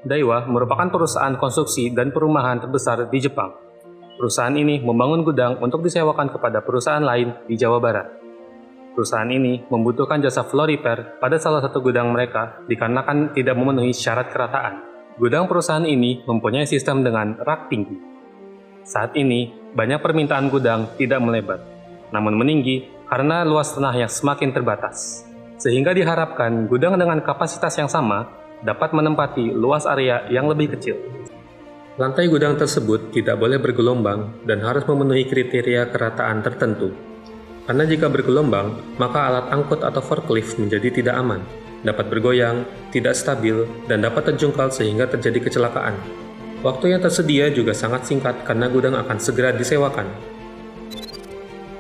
Daiwa merupakan perusahaan konstruksi dan perumahan terbesar di Jepang. Perusahaan ini membangun gudang untuk disewakan kepada perusahaan lain di Jawa Barat. Perusahaan ini membutuhkan jasa floor repair pada salah satu gudang mereka dikarenakan tidak memenuhi syarat kerataan. Gudang perusahaan ini mempunyai sistem dengan rak tinggi. Saat ini, banyak permintaan gudang tidak melebar, namun meninggi karena luas tanah yang semakin terbatas. Sehingga diharapkan gudang dengan kapasitas yang sama dapat menempati luas area yang lebih kecil. Lantai gudang tersebut tidak boleh bergelombang dan harus memenuhi kriteria kerataan tertentu. Karena jika bergelombang, maka alat angkut atau forklift menjadi tidak aman, dapat bergoyang, tidak stabil, dan dapat terjungkal sehingga terjadi kecelakaan. Waktu yang tersedia juga sangat singkat karena gudang akan segera disewakan.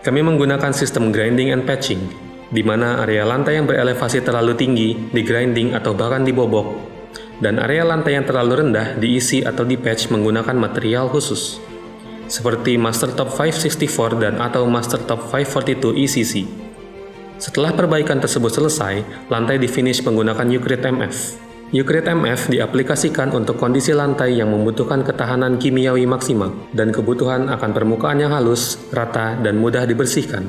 Kami menggunakan sistem grinding and patching, di mana area lantai yang berelevasi terlalu tinggi di-grinding atau bahkan dibobok, dan area lantai yang terlalu rendah diisi atau di-patch menggunakan material khusus, seperti Mastertop 564 dan atau Mastertop 542 ECC. Setelah perbaikan tersebut selesai, lantai di-finish menggunakan Ucrete MF. Ucrete MF diaplikasikan untuk kondisi lantai yang membutuhkan ketahanan kimiawi maksimal dan kebutuhan akan permukaan yang halus, rata, dan mudah dibersihkan.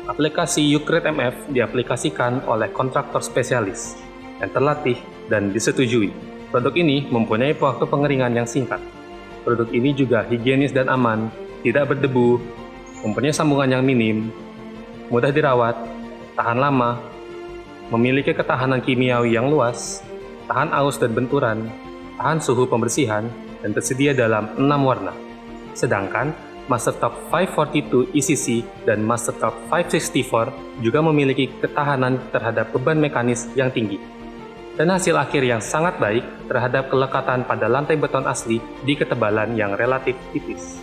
Aplikasi Ucrete MF diaplikasikan oleh kontraktor spesialis yang terlatih dan disetujui. Produk ini mempunyai waktu pengeringan yang singkat. Produk ini juga higienis dan aman, tidak berdebu, mempunyai sambungan yang minim, mudah dirawat, tahan lama, memiliki ketahanan kimiawi yang luas, tahan aus dan benturan, tahan suhu pembersihan, dan tersedia dalam 6 warna. Sedangkan Mastertop 542 ECC dan Mastertop 564 juga memiliki ketahanan terhadap beban mekanis yang tinggi dan hasil akhir yang sangat baik terhadap kelekatan pada lantai beton asli di ketebalan yang relatif tipis.